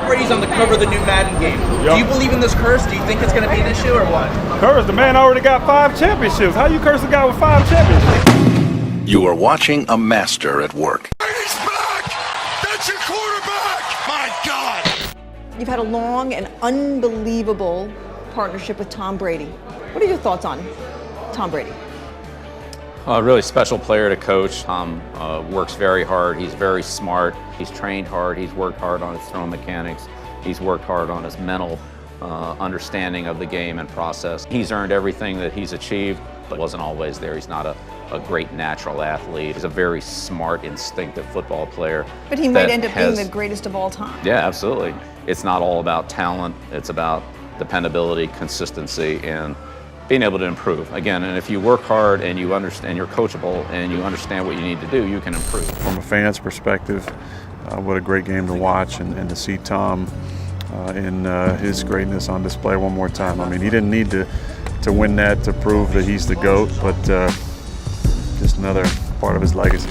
Brady's on the cover of the new Madden game. Yep. Do you believe in this curse? Do you think it's going to be an issue or what? Curse? The man already got 5 championships. How you curse a guy with 5 championships? You are watching a master at work. Brady's back! That's your quarterback! My God! You've had a long and unbelievable partnership with Tom Brady. What are your thoughts on Tom Brady? A really special player to coach. Tom works very hard. He's very smart. He's trained hard. He's worked hard on his throwing mechanics. He's worked hard on his mental understanding of the game and process. He's earned everything that he's achieved, but wasn't always there. He's not a great natural athlete. He's a very smart, instinctive football player. But he might end up being the greatest of all time. Yeah, absolutely. It's not all about talent. It's about dependability, consistency, and being able to improve. Again, and if you work hard and you understand, you're coachable and you understand what you need to do, you can improve. From a fan's perspective, what a great game to watch and to see Tom in his greatness on display one more time. I mean, he didn't need to win that to prove that he's the GOAT, but just another part of his legacy.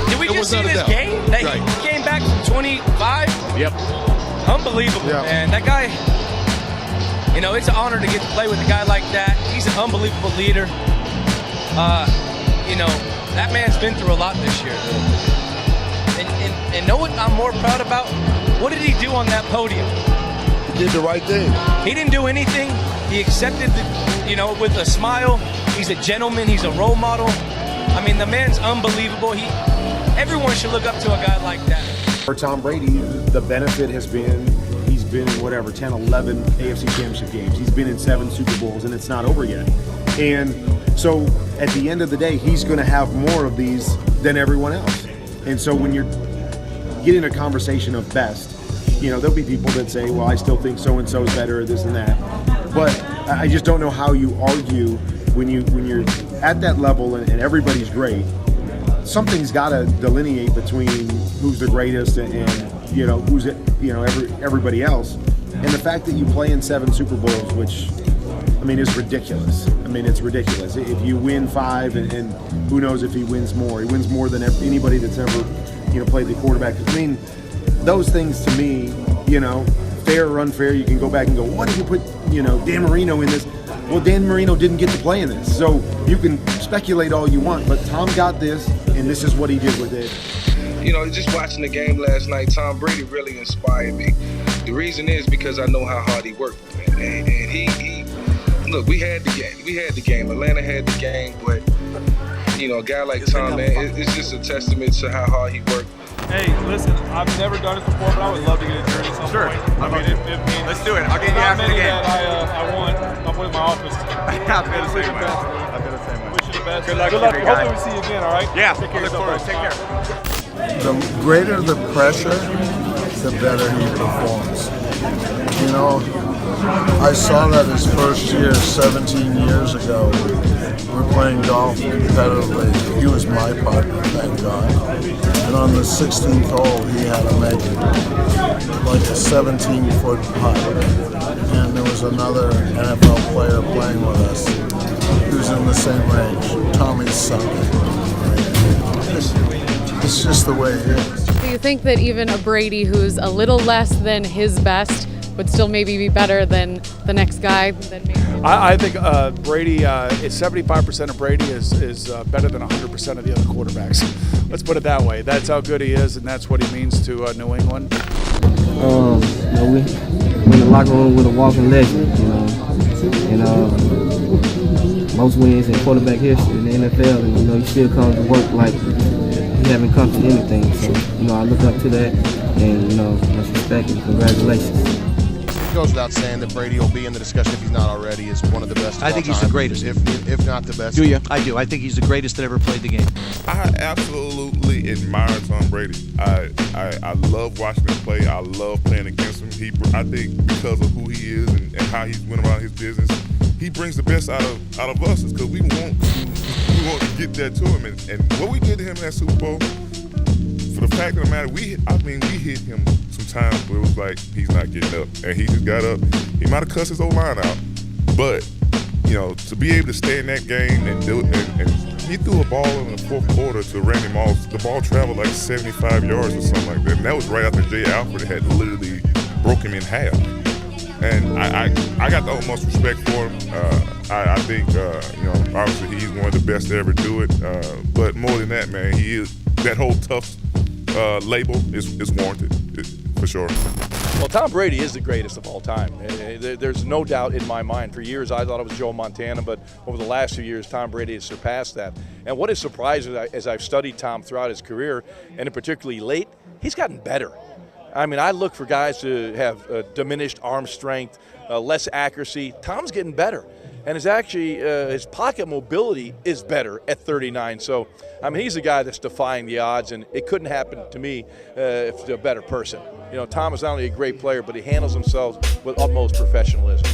Did we just see this game? That he came back from 25? Yep. Unbelievable, man. That guy, you know, it's an honor to get to play with a guy like that. He's an unbelievable leader. You know, that man's been through a lot this year. And know what I'm more proud about? What did he do on that podium? He did the right thing. He didn't do anything. He accepted, with a smile. He's a gentleman. He's a role model. I mean, the man's unbelievable. Everyone should look up to a guy like that. For Tom Brady, the benefit has been he's been in 10, 11 AFC Championship games. He's been in 7 Super Bowls, and it's not over yet. And so at the end of the day, he's going to have more of these than everyone else. And so when you're getting a conversation of best, there'll be people that say, well, I still think so-and-so is better, this and that. But I just don't know how you argue when you're at that level and everybody's great. Something's got to delineate between who's the greatest and who's everybody else. And the fact that you play in 7 Super Bowls, which is ridiculous. It's ridiculous. If you win 5, and who knows if he wins more. He wins more than anybody that's ever played the quarterback. Those things to me, fair or unfair, you can go back and go, what did you put Dan Marino in this? Well, Dan Marino didn't get to play in this. So you can speculate all you want, but Tom got this, and this is what he did with it. Just watching the game last night, Tom Brady really inspired me. The reason is because I know how hard he worked, man. And he look, we had the game. Atlanta had the game, but a guy like Tom, man, it's just a testament to how hard he worked. Hey, listen, I've never done this before, but I would love to get a jersey at some point. Let's do it. I'll get you after the game. I want. I'll put in my office. I feel the same way. I feel the same way. Wish you the best. Good luck. Hopefully we see you again, all right? Yeah. Take care. Look forward. Take care. The greater the pressure, the better he performs. I saw that his first year, 17 years ago. We're playing golf competitively. He was my partner, thank God. And on the 16th hole, he had to make like a 17-foot putt. And there was another NFL player playing with us who's in the same range. Tommy's son. It's just the way it is. Do you think that even a Brady who's a little less than his best would still maybe be better than the next guy? I think Brady, 75% of Brady is better than 100% of the other quarterbacks. Let's put it that way. That's how good he is, and that's what he means to New England. We're in the locker room with a walking legend, and most wins in quarterback history in the NFL, and he still comes to work like he haven't come to anything. So I look up to that, and much respect and congratulations. It goes without saying that Brady will be in the discussion if he's not already as one of the best. I think he's the greatest, if not the best. Do you? I do. I think he's the greatest that ever played the game. I absolutely admire Tom Brady. I love watching him play. I love playing against him. I think because of who he is and how he's went about his business, he brings the best out of us. Because we want to get that to him. And what we did to him in that Super Bowl, for the fact of the matter, we hit him sometimes where it was like he's not getting up, and he just got up. He might have cussed his old line out, but to be able to stay in that game and do it, and he threw a ball in the fourth quarter to Randy Moss. The ball traveled like 75 yards or something like that, and that was right after Jay Alford had literally broke him in half. And I got the utmost respect for him. I think, obviously he's one of the best to ever do it. But more than that, man, that whole tough label is warranted, for sure. Well, Tom Brady is the greatest of all time. There's no doubt in my mind. For years, I thought it was Joe Montana, but over the last few years, Tom Brady has surpassed that. And what is surprising, as I've studied Tom throughout his career, and particularly late, he's gotten better. I mean, I look for guys to have diminished arm strength, less accuracy. Tom's getting better. And his pocket mobility is better at 39. So, I mean, he's a guy that's defying the odds, and it couldn't happen to me if to a better person. You know, Tom is not only a great player, but he handles himself with utmost professionalism.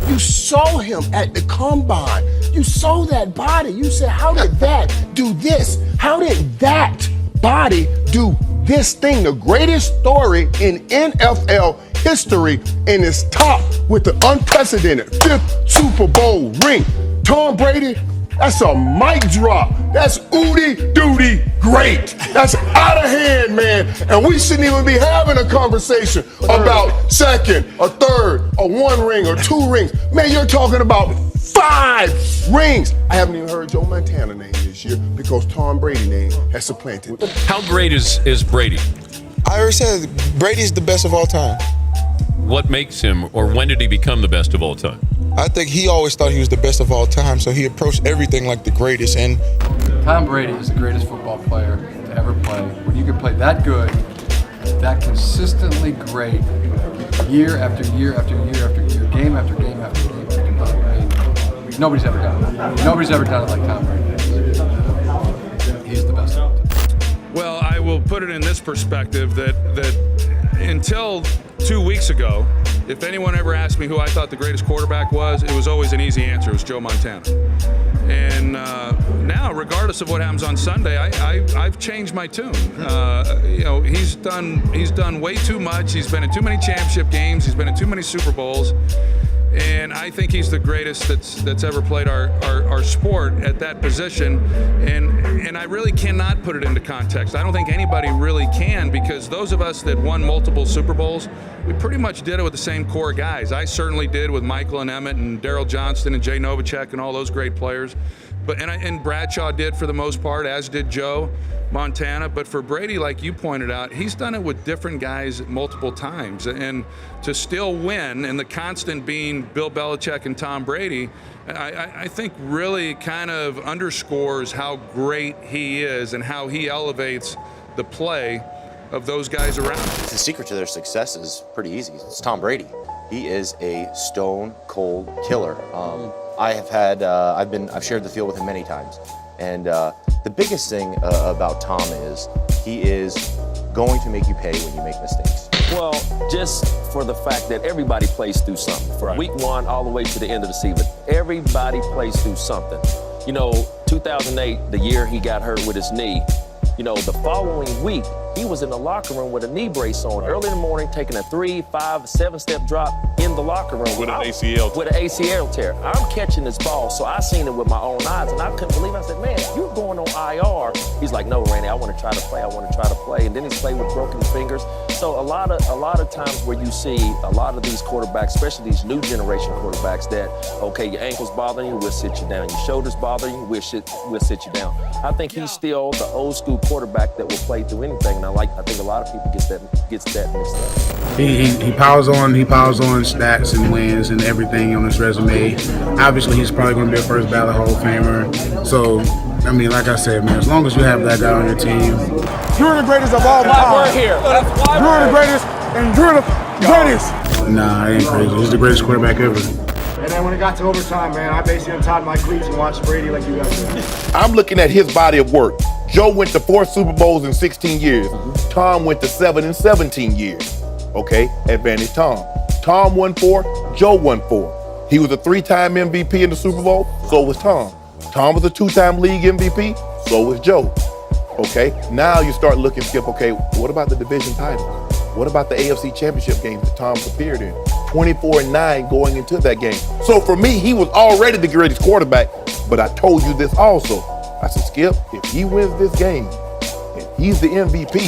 You saw him at the combine. You saw that body. You said, how did that do this? How did that body do this thing? The greatest story in NFL history, and it's topped with the unprecedented 5th Super Bowl ring. Tom Brady, that's a mic drop. That's oodie doody great. That's out of hand, man. And we shouldn't even be having a conversation about second or third or 1 ring or 2 rings. Man, you're talking about 5 rings. I haven't even heard Joe Montana name this year because Tom Brady name has supplanted. How great is Brady? I already said Brady's the best of all time. What makes him, or when did he become the best of all time? I think he always thought he was the best of all time, so he approached everything like the greatest. And Tom Brady is the greatest football player to ever play. When you can play that good, that consistently great, year after year after year after year, game after game after game after game. I mean, nobody's ever done it. Nobody's ever done it like Tom Brady. He's the best of all time. Well, I will put it in this perspective that until 2 weeks ago, if anyone ever asked me who I thought the greatest quarterback was, it was always an easy answer. It was Joe Montana. And now, regardless of what happens on Sunday, I've changed my tune. He's done way too much. He's been in too many championship games. He's been in too many Super Bowls. And I think he's the greatest that's ever played our sport at that position. And I really cannot put it into context. I don't think anybody really can, because those of us that won multiple Super Bowls, we pretty much did it with the same core guys. I certainly did with Michael and Emmett and Darryl Johnston and Jay Novacek and all those great players. And Bradshaw did for the most part, as did Joe Montana. But for Brady, like you pointed out, he's done it with different guys multiple times. And to still win, and the constant being Bill Belichick and Tom Brady, I think really kind of underscores how great he is and how he elevates the play of those guys around. The secret to their success is pretty easy. It's Tom Brady. He is a stone cold killer. I've shared the field with him many times. And the biggest thing about Tom is he is going to make you pay when you make mistakes. Well, just for the fact that everybody plays through something. From week 1 all the way to the end of the season, everybody plays through something. 2008, the year he got hurt with his knee, the following week, he was in the locker room with a knee brace on, early in the morning, taking a 3, 5, 7-step drop in the locker room. With an ACL tear. With an ACL tear. I'm catching this ball, so I seen it with my own eyes, and I couldn't believe it. I said, man, you're going on IR. He's like, no, Randy, I want to try to play. And then he's played with broken fingers. So a lot of times where you see a lot of these quarterbacks, especially these new generation quarterbacks, that, okay, your ankle's bothering you, we'll sit you down. Your shoulders bothering you, we'll sit you down. I think he's still the old school quarterback that will play through anything. And I think a lot of people gets that mixed up. He piles on stats and wins and everything on his resume. Obviously, he's probably going to be a first ballot Hall of Famer. So, I mean, like I said, man, as long as you have that guy on your team. You're the greatest of all time. We're here. You're the greatest, and you're the greatest. Nah, I ain't crazy. He's the greatest quarterback ever. And then when it got to overtime, man, I basically untied my cleats and watched Brady like you guys did. I'm looking at his body of work. Joe went to 4 Super Bowls in 16 years. Tom went to 7 in 17 years. Okay, advantage Tom. Tom won 4, Joe won 4. He was a 3-time MVP in the Super Bowl, so was Tom. Tom was a 2-time league MVP, so was Joe. Okay, now you start looking, Skip, okay, what about the division title? What about the AFC Championship games that Tom's appeared in? 24-9 going into that game. So for me, he was already the greatest quarterback, but I told you this also. I said, Skip, if he wins this game and he's the MVP,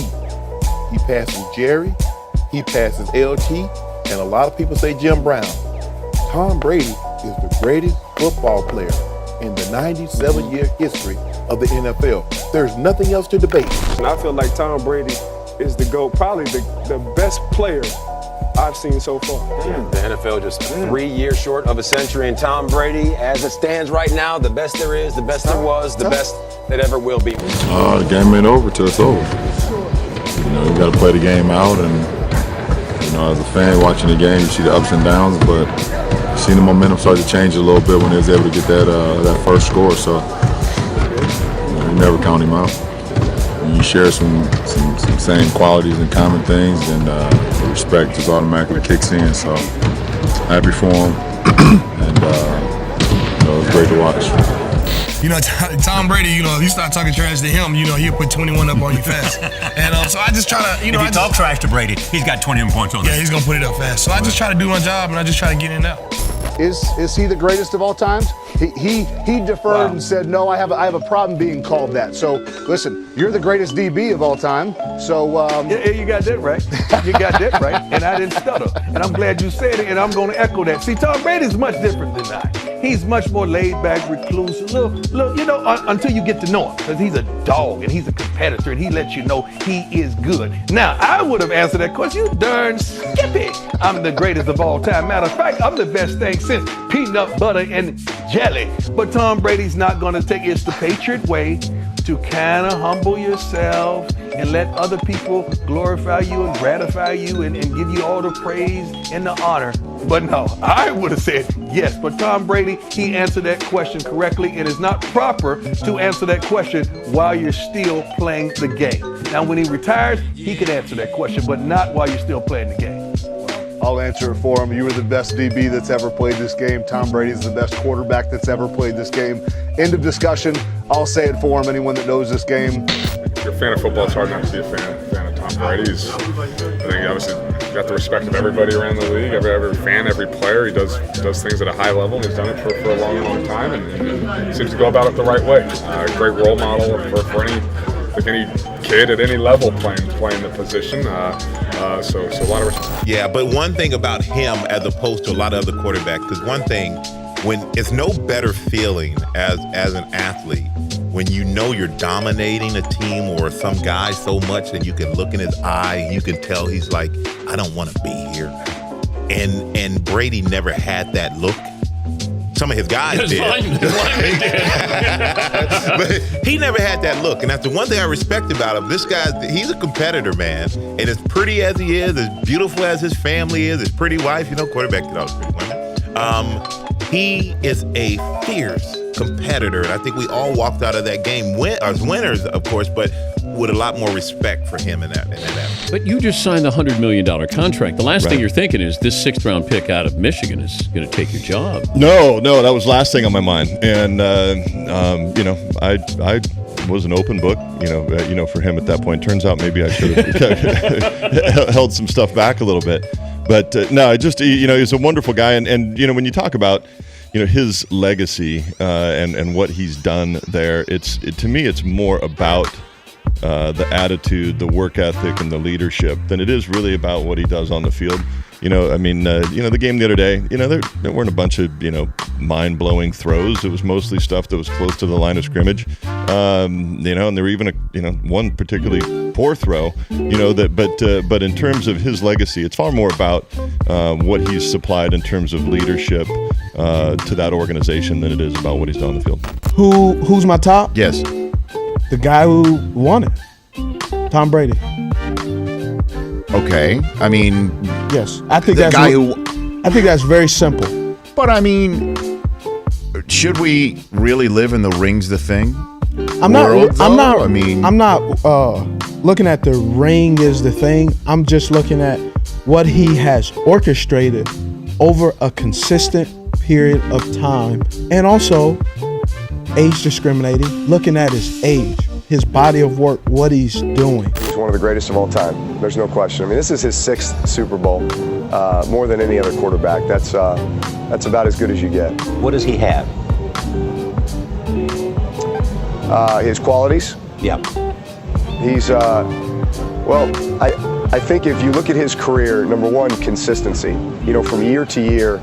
he passes Jerry, He passes LT, and a lot of people say Jim Brown. Tom Brady is the greatest football player in the 97-year history of the NFL. There's nothing else to debate. And I feel like Tom Brady is the GOAT, probably the best player I've seen so far. The NFL just 3 years short of a century, and Tom Brady, as it stands right now, the best there is, the best there was, the best that ever will be. The game ain't over till it's over. You got to play the game out, and as a fan watching the game, you see the ups and downs, but you see the momentum start to change a little bit when they was able to get that first score. So you never count him out. And you share some same qualities and common things, and the respect just automatically kicks in. So happy for him, and it was great to watch. Tom Brady, you start talking trash to him, he'll put 21 up on you fast. And so I just try to, if you talk trash to Brady, he's got 21 points on Yeah, he's going to put it up fast. So I just try to do my job, and I just try to get in and out. Is he the greatest of all times? He deferred and said, no, I have a problem being called that. So listen, you're the greatest DB of all time. So yeah, you got that right. You got that right, and I didn't stutter. And I'm glad you said it, and I'm going to echo that. See, Tom Brady's much different than I. He's much more laid back, recluse, until you get to know him, because he's a dog and he's a competitor, and he lets you know he is good. Now, I would have answered that question, you darn skippy. I'm the greatest of all time. Matter of fact, I'm the best thing since peanut butter and jelly. But Tom Brady's not going to take it. It's the Patriot way to kind of humble yourself and let other people glorify you and gratify you and give you all the praise and the honor. But no, I would have said yes. But Tom Brady, he answered that question correctly. It is not proper to answer that question while you're still playing the game. Now, when he retires, he can answer that question, but not while you're still playing the game. I'll answer it for him. You were the best DB that's ever played this game. Tom Brady is the best quarterback that's ever played this game. End of discussion. I'll say it for him. Anyone that knows this game. If you're a fan of football, it's hard not to be a fan of Tom Brady. I think obviously got the respect of everybody around the league, every fan, every player. He does things at a high level, and he's done it for a long, long time, and seems to go about it the right way. Great role model for any kid at any level playing the position. So a lot of respect. Yeah, but one thing about him as opposed to a lot of other quarterbacks, because one thing, when it's no better feeling as an athlete when you know you're dominating a team or some guy so much that you can look in his eye and you can tell he's like, I don't want to be here. And Brady never had that look. Some of his guys did. But he never had that look. And that's the one thing I respect about him. This guy, he's a competitor, man. And as pretty as he is, as beautiful as his family is, his pretty wife, quarterback get all the pretty women. He is a fierce competitor. And I think we all walked out of that game as winners, of course, but with a lot more respect for him in that. But you just signed a $100 million contract. The last thing you're thinking is this 6th-round pick out of Michigan is going to take your job. No, that was last thing on my mind. And, I was an open book, for him at that point. Turns out maybe I should have held some stuff back a little bit. But, no, he's a wonderful guy. And when you talk about, his legacy and what he's done there, to me, it's more about the attitude, the work ethic, and the leadership than it is really about what he does on the field. The game the other day, there weren't a bunch of, mind-blowing throws. It was mostly stuff that was close to the line of scrimmage. And there were even one particularly poor throw, but in terms of his legacy, it's far more about what he's supplied in terms of leadership to that organization than it is about what he's done on the field. Who's my top? Yes. The guy who won it, Tom Brady. Okay, yes, I think that's very simple. But should we really live in the rings the thing? I'm not looking at the ring is the thing. I'm just looking at what he has orchestrated over a consistent period of time, and also age discriminating, looking at his age, his body of work, what he's doing. He's one of the greatest of all time. There's no question. This is his 6th Super Bowl, more than any other quarterback. That's about as good as you get. What does he have? His qualities. Yeah. He's I think if you look at his career, number one, consistency. You know, from year to year,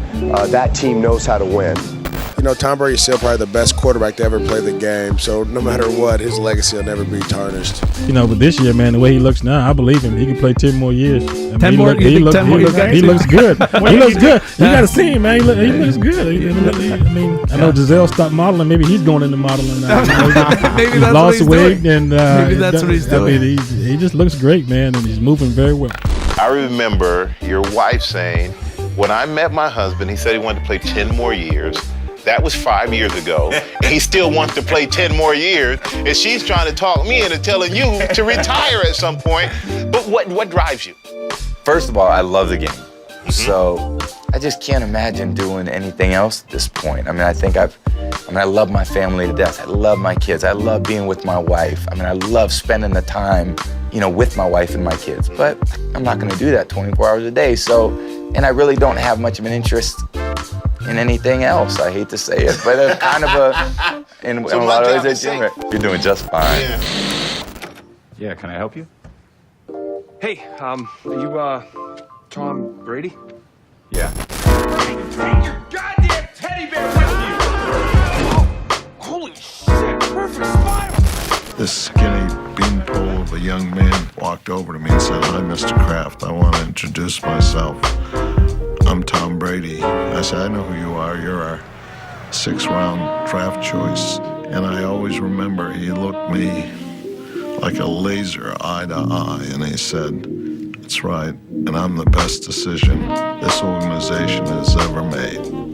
that team knows how to win. You know, Tom Brady's still probably the best quarterback to ever play the game. So no matter what, his legacy will never be tarnished. You know, but this year, man, the way he looks now, I believe him. He can play 10 more years. I mean, 10 more? He looks good. He looks good. You got to see him, man. He looks good. I mean, I know Giselle stopped modeling. Maybe he's going into modeling now. Maybe that's lost what he's weight, doing. and maybe that's what he's doing. I mean, he just looks great, man, and he's moving very well. I remember your wife saying, when I met my husband, he said he wanted to play 10 more years. That was 5 years ago. And he still wants to play 10 more years. And she's trying to talk me into telling you to retire at some point. But what drives you? First of all, I love the game. So I just can't imagine doing anything else at this point. I mean, I love my family to death. I love my kids. I love being with my wife. I mean, I love spending the time, you know, with my wife and my kids. But I'm not going to do that 24 hours a day. So, and I really don't have much of an interest in anything else. I hate to say it, but it's kind of in a lot of ways, you're doing just fine. Yeah, can I help you? Hey, are you, Tom Brady? Yeah. Take your goddamn teddy bear with you! Holy shit, perfect smile! This skinny beanpole of a young man walked over to me and said, "Hi, Mr. Kraft. I want to introduce myself. I'm Tom Brady." I said, "I know who you are. You're our 6th-round draft choice." And I always remember he looked me like a laser eye to eye, and he said, "That's right, and I'm the best decision this organization has ever made."